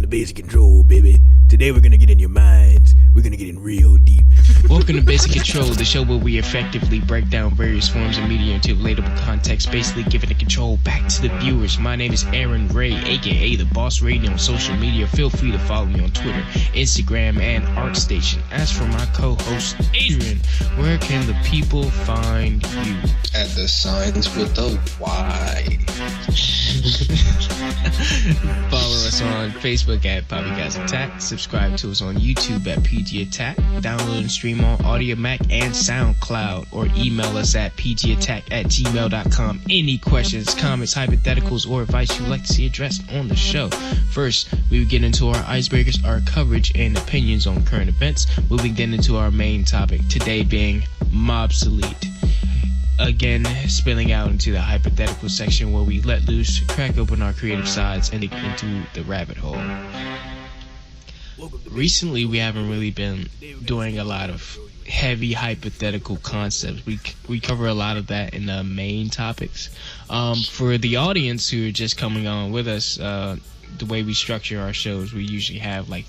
Basic Control, baby. Today we're gonna get in your minds. We're gonna get in real deep. Welcome to Basic Control, the show where we effectively break down various forms of media into relatable context, basically giving the control back to the viewers. My name is Aaron Ray, aka The Boss Radio on social media. Feel free to follow me on Twitter, Instagram, and ArtStation. As for my co-host, Adrian, where can the people find you? At the signs with the Y. Follow us on Facebook at PoppyGuysAttack. Subscribe to us on YouTube at PGAttack. Download and stream on AudioMac and SoundCloud. Or email us at pgattack@gmail.com. Any questions, comments, hypotheticals, or advice you'd like to see addressed on the show. First, we will get into our icebreakers, our coverage, and opinions on current events. Moving then into our main topic, today being Mobsolete. Again, spilling out into the hypothetical section where we let loose, crack open our creative sides, and into the rabbit hole. Recently, we haven't really been doing a lot of heavy hypothetical concepts. We cover a lot of that in the main topics. For the audience who are just coming on with us, the way we structure our shows, we usually have like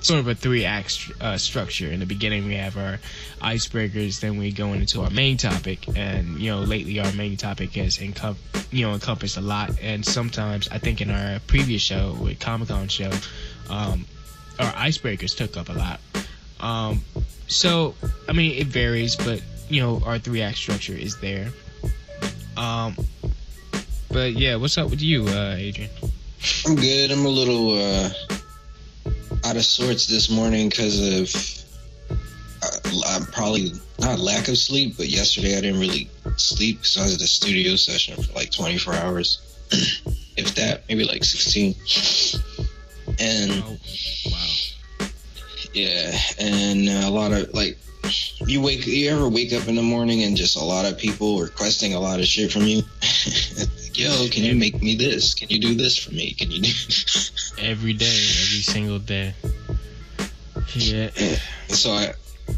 sort of a three-act structure. In the beginning, we have our icebreakers, then we go into our main topic, and lately our main topic has encompassed a lot. And sometimes, I think in our previous show with Comic-Con show, our icebreakers took up a lot. So I mean, it varies, but our three-act structure is there. But yeah, what's up with you, Adrian? I'm good. I'm a little out of sorts this morning because of I'm probably not lack of sleep, but yesterday I didn't really sleep because I was at a studio session for like 24 hours, if that, maybe like 16. And wow. Yeah, and a lot of like you ever wake up in the morning and just a lot of people requesting a lot of shit from you? Yo, can you make me this? Can you do this for me? Can you do every day, every single day? Yeah. So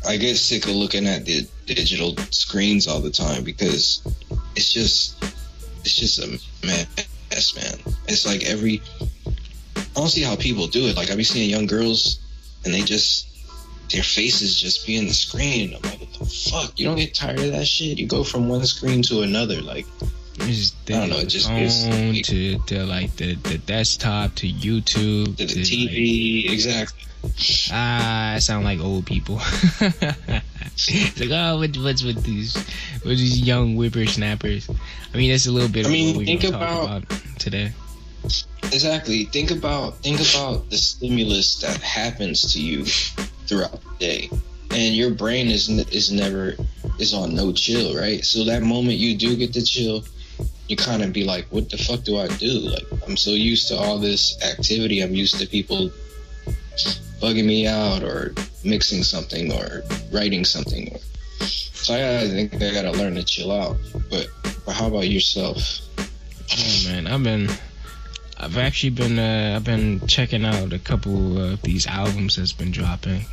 I get sick of looking at the digital screens all the time because it's just a mess, man. It's like I don't see how people do it. Like I be seeing young girls and their faces just be in the screen. I'm like, what the fuck? You don't get tired of that shit? You go from one screen to another, like. I don't know, it just gets to like the desktop, to YouTube, to the TV, like, exactly. I sound like old people. It's like, oh, what's with these young whippersnappers? I mean, that's a little bit of what we're going to talk about today. Exactly. Think about the stimulus that happens to you throughout the day, and your brain is on no chill, right? So that moment you do get to chill, you kind of be like, what the fuck do I do? Like, I'm so used to all this activity. I'm used to people bugging me out or mixing something or writing something. So I think I gotta learn to chill out. But how about yourself? Oh man, I've been checking out a couple of these albums that's been dropping.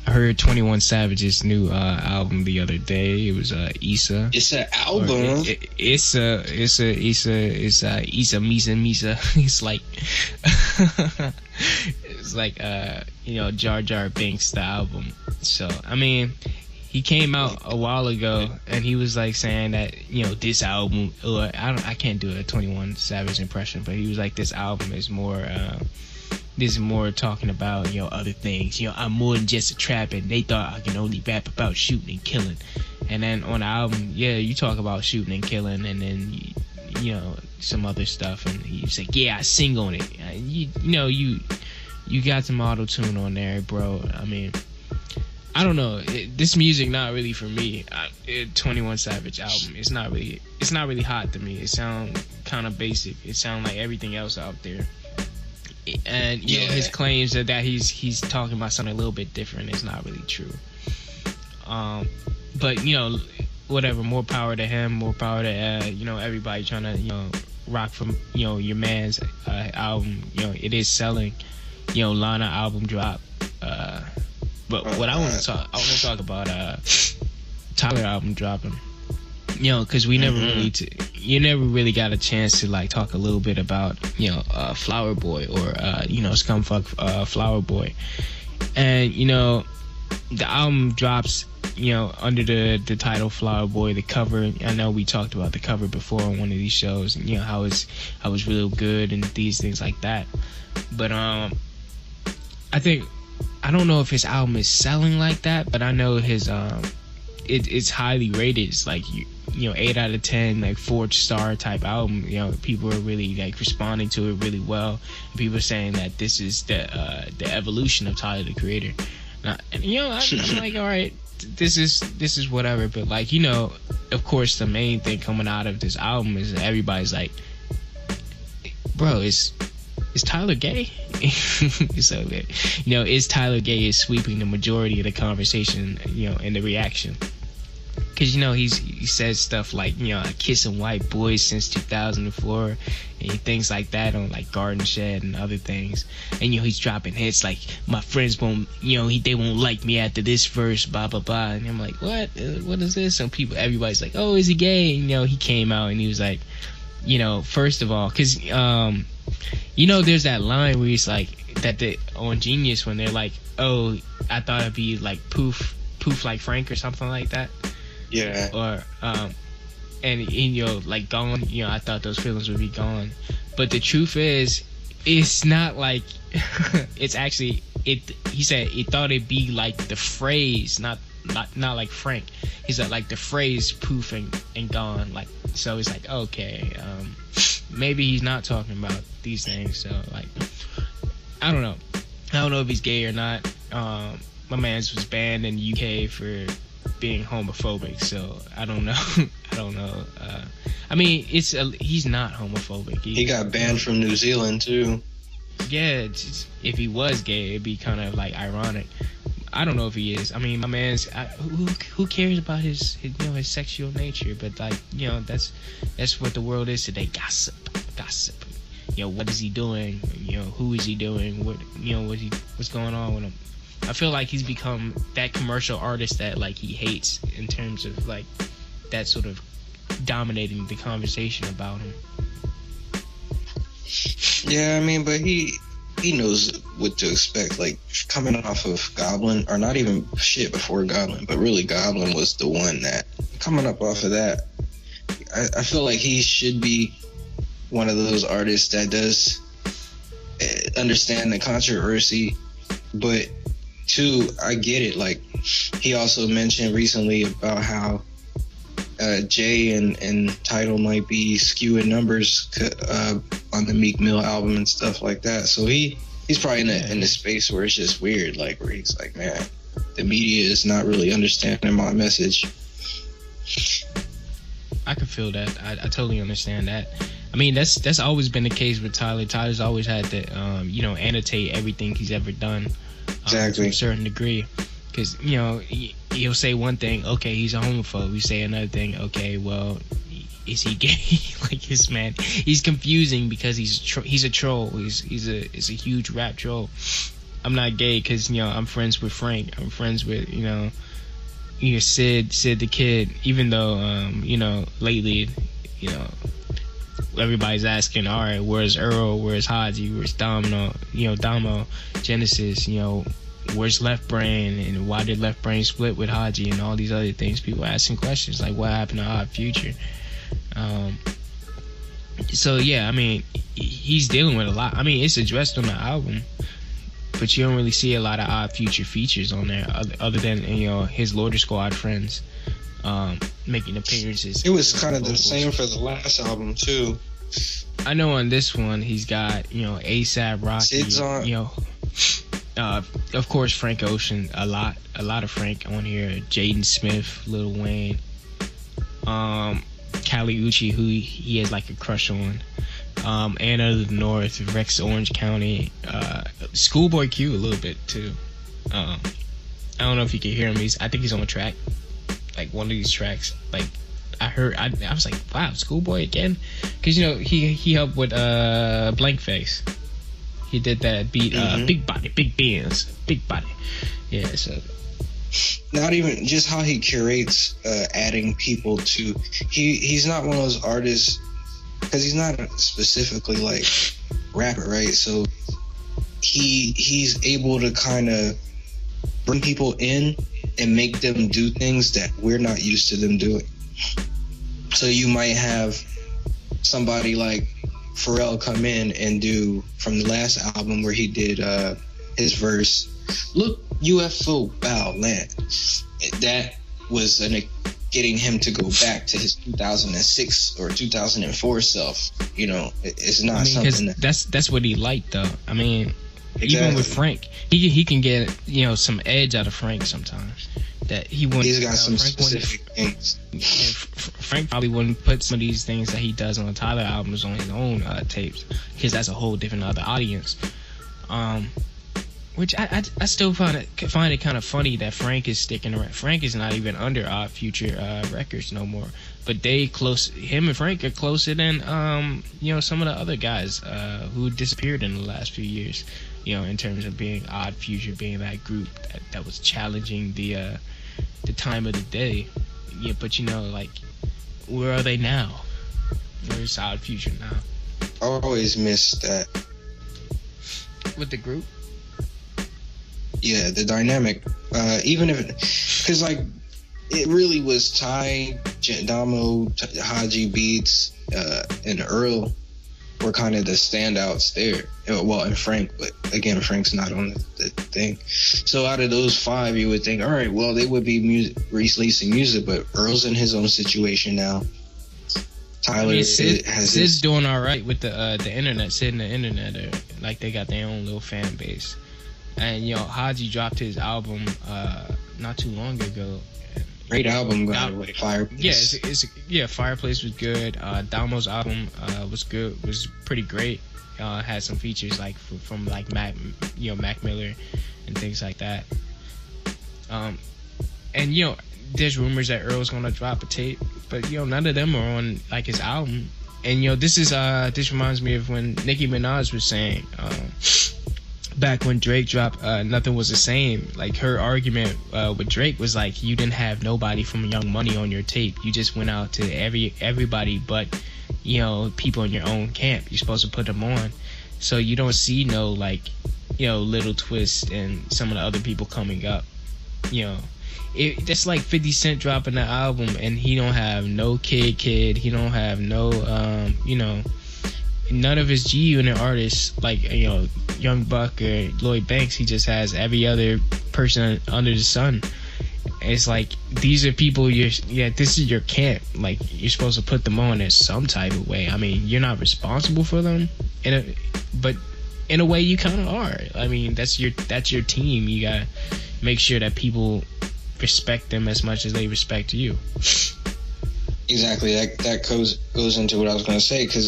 I heard 21 Savage's new album the other day. It was Issa. It's an album. It's Issa Misa. It's like Jar Jar Binks, the album. So I mean, he came out a while ago and he was like saying that this album, or I can't do a 21 Savage impression, but he was like, this album is more. This is more talking about, other things. I'm more than just a trap, and they thought I can only rap about shooting and killing. And then on the album, yeah, you talk about shooting and killing, and then, some other stuff. And he's like, yeah, I sing on it. You got some auto-tune on there, bro. I mean, I don't know. This music not really for me. 21 Savage album, it's not really hot to me. It sounds kind of basic. It sounds like everything else out there. And his claims that he's talking about something a little bit different is not really true. But whatever, more power to him, more power to everybody trying to rock from your man's album. It is selling. Lana album drop. But what I want to talk about Tyler album dropping. you know, because we never really you never really got a chance to like talk a little bit about, you know, Flower Boy or you know, Scumfuck Flower Boy. And you know, the album drops, you know, under the title Flower Boy. The cover, I know we talked about the cover before on one of these shows, and you know how it's real good and these things like that. But I don't know if his album is selling like that, but I know his it's highly rated. It's like, you know, 8 out of 10, like 4-star type album. You know, people are really like responding to it really well. And people are saying that this is the evolution of Tyler the Creator. And you know, I'm like, all right, this is whatever. But like, you know, of course, the main thing coming out of this album is that everybody's like, bro, is Tyler gay? So, you know, is Tyler gay is sweeping the majority of the conversation, you know, and the reaction. Because, you know, he says stuff like, you know, kissing white boys since 2004 and things like that on like Garden Shed and other things. And, you know, he's dropping hits like, my friends won't, you know, they won't like me after this verse, blah, blah, blah. And I'm like, what is this? And everybody's like, oh, is he gay? And, you know, he came out and he was like, you know, first of all, because, you know, there's that line where he's like, on Genius when they're like, oh, I thought it'd be like poof like Frank or something like that. Yeah. Or and you know, like gone, you know, I thought those feelings would be gone. But the truth is, it's not like it's actually he said he thought it'd be like the phrase, not like Frank. He said like the phrase poof and gone. Like, so it's like, okay, maybe he's not talking about these things. So like, I don't know if he's gay or not. My man's was banned in the UK for being homophobic, so I don't know. I mean, he's not homophobic. He got banned from New Zealand too. Yeah, if he was gay, it'd be kind of like ironic. I don't know if he is. I mean, my man's who cares about his you know, his sexual nature? But like, you know, that's what the world is today. Gossip. You know, what is he doing? You know, who is he doing? What, you know, what's going on with him? I feel like he's become that commercial artist that like he hates, in terms of like that sort of dominating the conversation about him. Yeah, I mean, but he knows what to expect. Like, coming off of Goblin, or not even shit before Goblin, but really Goblin was the one that, coming up off of that, I feel like he should be one of those artists that does understand the controversy, but two, I get it. Like, he also mentioned recently about how Jay and Tidal might be skewing numbers on the Meek Mill album and stuff like that. So he's probably in the space where it's just weird, like, where he's like, man, the media is not really understanding my message. I can feel that. I totally understand that. I mean, that's always been the case with Tyler. Tyler's always had to, you know, annotate everything he's ever done, exactly, to a certain degree. Because, you know, he'll say one thing, okay, he's a homophobe. You say another thing, okay, well, is he gay? Like, his man, he's confusing because he's a troll. He's a huge rap troll. I'm not gay because, you know, I'm friends with Frank. I'm friends with, you know, Sid the Kid. Even though, you know, lately, you know, everybody's asking, all right, where's Earl? Where's Haji? Where's Domino? You know, Damo, Genesis, you know, where's Left Brain, and why did Left Brain split with Haji, and all these other things. People asking questions like, what happened to Odd Future? So yeah, I mean, he's dealing with a lot. I mean, it's addressed on the album, but you don't really see a lot of Odd Future features on there, other than, you know, his Lorder Squad friends making appearances. It was kind of the same for the last album too. I know on this one he's got, you know, A$AP Rocky, Sid's on. you know, of course Frank Ocean, a lot of Frank on here, Jaden Smith, Lil Wayne, Kali Uchis, who he has like a crush on, Anna of the North, Rex Orange County, Schoolboy Q a little bit too. I don't know if you can hear him. I think he's on a track, like one of these tracks. Like, I was like, wow, Schoolboy again, because, you know, he helped with Blank Face. He did that beat, Big Body, Big Bands, Big Body. Yeah, so not even just how he curates, adding people to. He's not one of those artists, because he's not specifically like rapper, right? So he's able to kind of bring people in and make them do things that we're not used to them doing. So you might have somebody like Pharrell come in and do, from the last album where he did his verse, "Look, UFO bow land." That was getting him to go back to his 2006 or 2004 self. You know, it's not something that's what he liked, though. I mean, exactly. Even with Frank, he can get, you know, some edge out of Frank sometimes. That he wouldn't. He's got some Frank specific things. Frank probably wouldn't put some of these things that he does on the Tyler albums on his own tapes, because that's a whole different other audience. Which I still find it kind of funny that Frank is sticking around. Frank is not even under Odd Future Records no more, but him and Frank are closer than you know, some of the other guys who disappeared in the last few years. You know, in terms of being Odd Future, being that group that was challenging the time of the day. Yeah, but you know, like, where are they now? Where's Odd Future now? I always miss that. With the group? Yeah, the dynamic. Even if, because like, it really was Ty, Damo, Haji Beats, and Earl were kind of the standouts there. Well, and Frank, but again, Frank's not on the thing. So out of those five, you would think, all right, well, they would be releasing music, but Earl's in his own situation now. Tyler Sid's doing all right with the internet. Sid and the internet like they got their own little fan base. And you know, Haji dropped his album not too long ago. Great album, Fireplace. Yeah, Fireplace was good. Damo's album was good, was pretty great. Had some features like from like Mac Miller and things like that. And you know, there's rumors that Earl's gonna drop a tape, but you know, none of them are on like his album. And you know, this reminds me of when Nicki Minaj was saying, back when Drake dropped Nothing Was the Same, like her argument with Drake was like, you didn't have nobody from Young Money on your tape. You just went out to everybody but, you know, people in your own camp. You're supposed to put them on. So you don't see no, like, you know, Little Twist and some of the other people coming up. You know, that's like 50 Cent dropping the album and he don't have no Kid. He don't have no, you know, none of his G Unit artists, like, you know, Young Buck or Lloyd Banks. He just has every other person under the sun. It's like, these are people this is your camp. Like, you're supposed to put them on in some type of way. I mean, you're not responsible for them, but in a way you kind of are. I mean, that's your team. You gotta make sure that people respect them as much as they respect you. Exactly. That goes into what I was going to say, because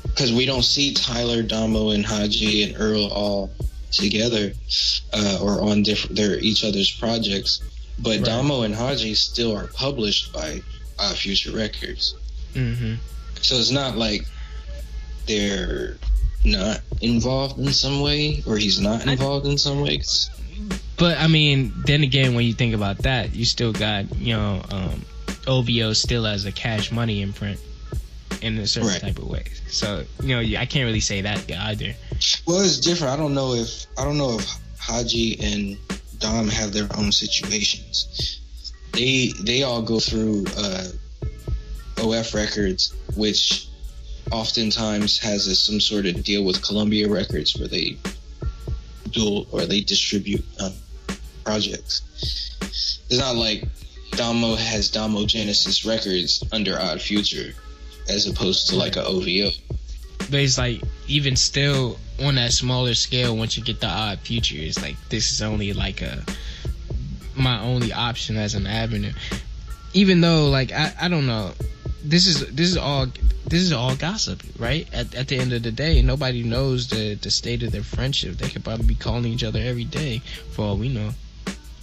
because we don't see Tyler, Damo, and Haji and Earl all together or on each other's projects, but right. Damo and Haji still are published by Future Records. Mm-hmm. So it's not like they're not involved in some way, or he's not involved in some ways. But I mean, then again, when you think about that, you still got, you know, OVO still as a Cash Money imprint in a certain type of way. So, you know, I can't really say that either. Well, it's different. I don't know if Haji and Dom have their own situations. They all go through OF Records, which oftentimes has some sort of deal with Columbia Records, where they distribute projects. It's not like Damo has Damo Genesis Records under Odd Future as opposed to like a OVO. But it's like, even still on that smaller scale, once you get the Odd Future, it's like, this is only like my only option as an avenue. Even though, like, I don't know, this is all gossip, right? At the end of the day, nobody knows the state of their friendship. They could probably be calling each other every day for all we know.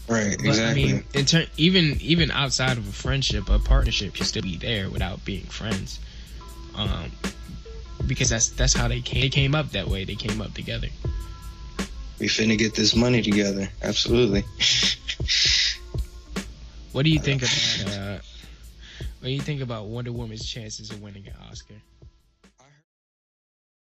Right, but, exactly. I mean, even outside of a friendship, a partnership can still be there without being friends. Because that's how they came up that way. They came up together. We finna get this money together. Absolutely. What do you think about Wonder Woman's chances of winning an Oscar?